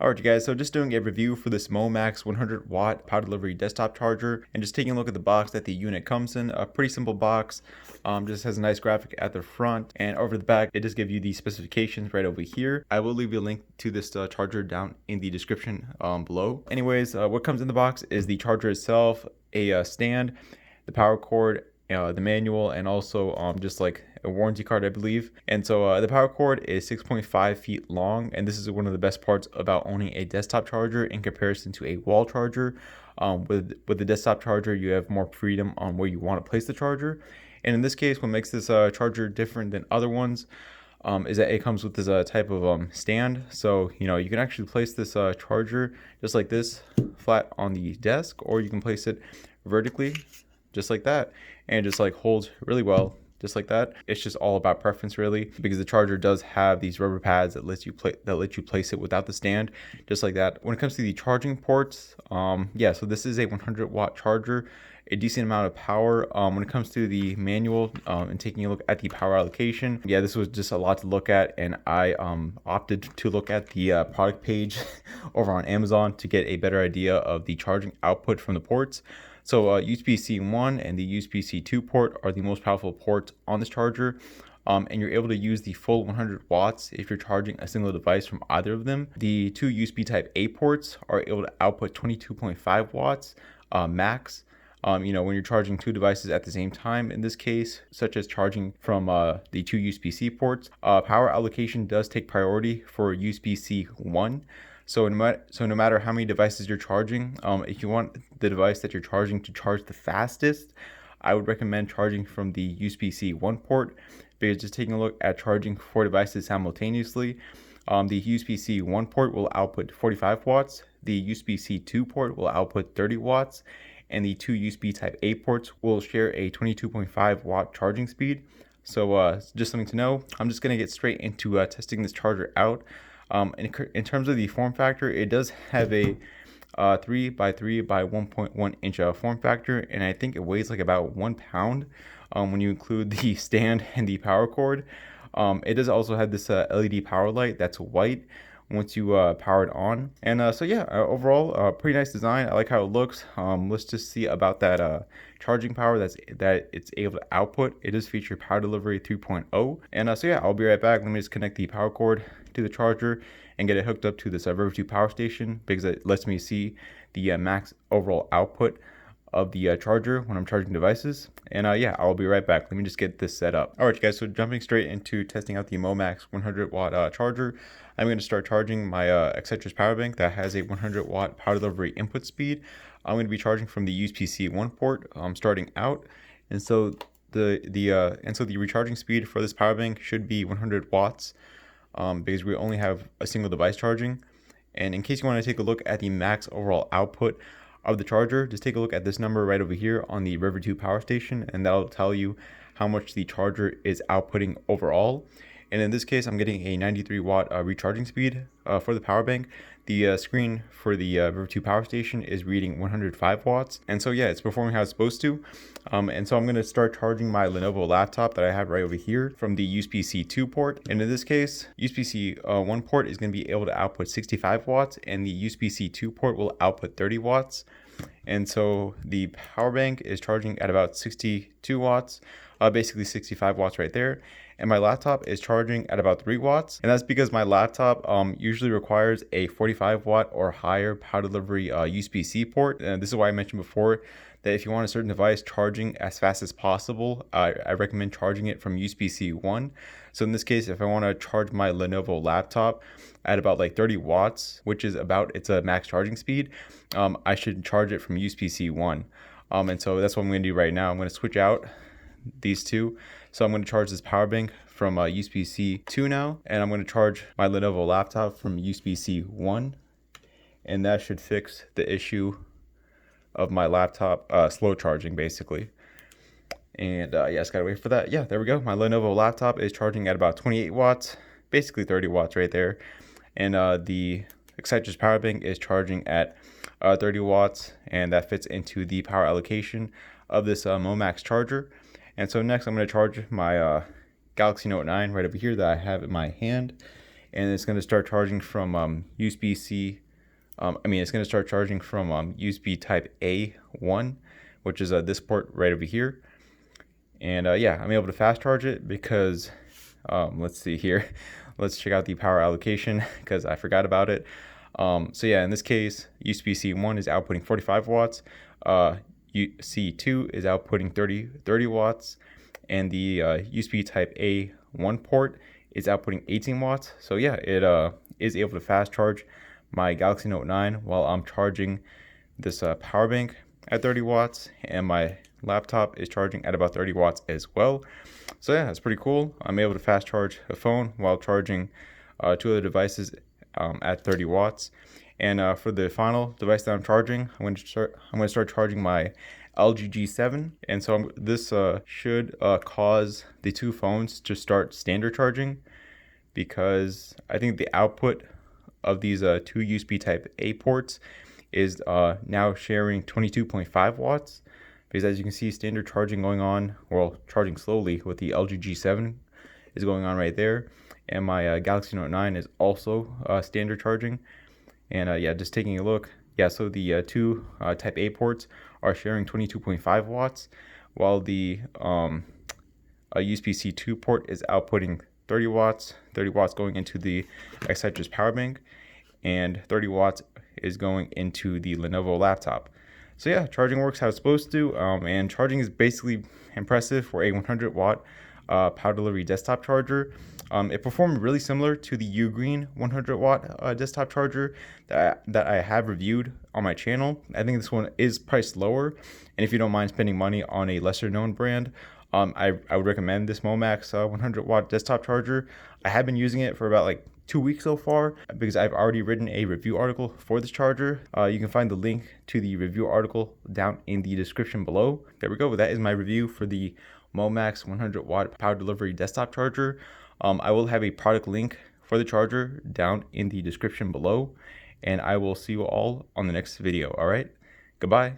Alright you guys, so just doing a review for this MOMAX 100W power delivery desktop charger and just taking a look at the box that the unit comes in. A pretty simple box, just has a nice graphic at the front, and over the back it just gives you the specifications right over here. I will leave you a link to this charger down in the description below. Anyways, what comes in the box is the charger itself, a stand, the power cord, the manual, and also just like a warranty card, I believe. And so the power cord is 6.5 feet long, and this is one of the best parts about owning a desktop charger in comparison to a wall charger. With the desktop charger, you have more freedom on where you want to place the charger. And in this case, what makes this charger different than other ones is that it comes with this type of stand. So you can actually place this charger just like this, flat on the desk, or you can place it vertically just like that, and it just like holds really well just like that. It's just all about preference really, because the charger does have these rubber pads that let you place it without the stand, just like that. When it comes to the charging ports, yeah, so this is a 100-watt charger, a decent amount of power. When it comes to the manual and taking a look at the power allocation, yeah, this was just a lot to look at, and I opted to look at the product page over on Amazon to get a better idea of the charging output from the ports. So USB-C 1 and the USB-C 2 port are the most powerful ports on this charger, and you're able to use the full 100 watts if you're charging a single device from either of them. The two USB Type A ports are able to output 22.5 watts max. When you're charging two devices at the same time, in this case, such as charging from the two USB-C ports, power allocation does take priority for USB-C 1. So no matter how many devices you're charging, if you want the device that you're charging to charge the fastest, I would recommend charging from the USB-C 1 port, because just taking a look at charging 4 devices simultaneously, the USB-C 1 port will output 45 watts, the USB-C 2 port will output 30 watts, and the two USB Type A ports will share a 22.5 watt charging speed. So just something to know. I'm just going to get straight into testing this charger out. In terms of the form factor, it does have a 3 by 3 by 1.1 inch form factor, and I think it weighs like about 1 pound when you include the stand and the power cord. It does also have this LED power light that's white once you power it on. And so yeah, overall pretty nice design. I like how it looks. Let's just see about that charging power that it's able to output. It does feature power delivery 3.0. And so yeah, I'll be right back. Let me just connect the power cord to the charger and get it hooked up to this River 2 power station, because it lets me see the max overall output of the charger when I'm charging devices. And yeah, I'll be right back. Let me just get this set up. All right, guys, so jumping straight into testing out the MOMAX 100-watt charger, I'm going to start charging my Excitris power bank that has a 100-watt power delivery input speed. I'm going to be charging from the USB-C 1 port starting out, and so the recharging speed for this power bank should be 100 watts, because we only have a single device charging. And in case you want to take a look at the max overall output of the charger, just take a look at this number right over here on the River 2 power station, and that'll tell you how much the charger is outputting overall. And in this case, I'm getting a 93 watt recharging speed for the power bank. The screen for the River 2 power station is reading 105 watts. And so yeah, it's performing how it's supposed to. And so I'm going to start charging my Lenovo laptop that I have right over here from the USB-C 2 port. And in this case, USB-C 1 port is going to be able to output 65 watts, and the USB-C 2 port will output 30 watts. And so the power bank is charging at about 62 watts, basically 65 watts right there. And my laptop is charging at about 3 watts. And that's because my laptop usually requires a 45 watt or higher power delivery USB-C port. And this is why I mentioned before that if you want a certain device charging as fast as possible, I recommend charging it from USB-C 1. So in this case, if I want to charge my Lenovo laptop at about like 30 watts, which is about its max charging speed, I should charge it from USB-C 1. And so that's what I'm going to do right now. I'm going to switch out these two. So I'm going to charge this power bank from USB-C 2 now, and I'm going to charge my Lenovo laptop from USB-C 1, and that should fix the issue of my laptop slow charging basically. And yeah, just gotta wait for that. Yeah, there we go. My Lenovo laptop is charging at about 28 watts, basically 30 watts right there. And the Excitris power bank is charging at 30 watts, and that fits into the power allocation of this MOMAX charger. And so next I'm going to charge my Galaxy Note 9 right over here that I have in my hand. and it's going to start charging from USB-C. It's going to start charging from USB type A1, which is this port right over here. And yeah, I'm able to fast charge it because let's see here. Let's check out the power allocation because I forgot about it. So yeah, in this case, USB-C1 is outputting 45 watts. C2 is outputting 30 watts. And the USB type A1 port is outputting 18 watts. So yeah, it is able to fast charge my Galaxy Note 9 while I'm charging this power bank at 30 watts, and my laptop is charging at about 30 watts as well. So yeah, that's pretty cool. I'm able to fast charge a phone while charging two other devices at 30 watts. And for the final device that I'm charging, I'm going to start charging my LG G7, and so this should cause the two phones to start standard charging, because I think the output of these two USB type A ports is now sharing 22.5 watts, because as you can see, standard charging going on, well, charging slowly with the LG G7 is going on right there, and my Galaxy Note 9 is also standard charging. And yeah, just taking a look, yeah, so the two type A ports are sharing 22.5 watts, while the USB-C 2 port is outputting 30 watts going into the Excitrus power bank, and 30 watts is going into the Lenovo laptop. So yeah, charging works how it's supposed to, and charging is basically impressive for a 100-watt power delivery desktop charger. It performed really similar to the Ugreen 100-watt desktop charger that I have reviewed on my channel. I think this one is priced lower, and if you don't mind spending money on a lesser known brand, I would recommend this MOMAX 100-watt desktop charger. I have been using it for about like 2 weeks so far, because I've already written a review article for this charger. You can find the link to the review article down in the description below. There we go. That is my review for the MOMAX 100-watt power delivery desktop charger. I will have a product link for the charger down in the description below, and I will see you all on the next video. All right, goodbye.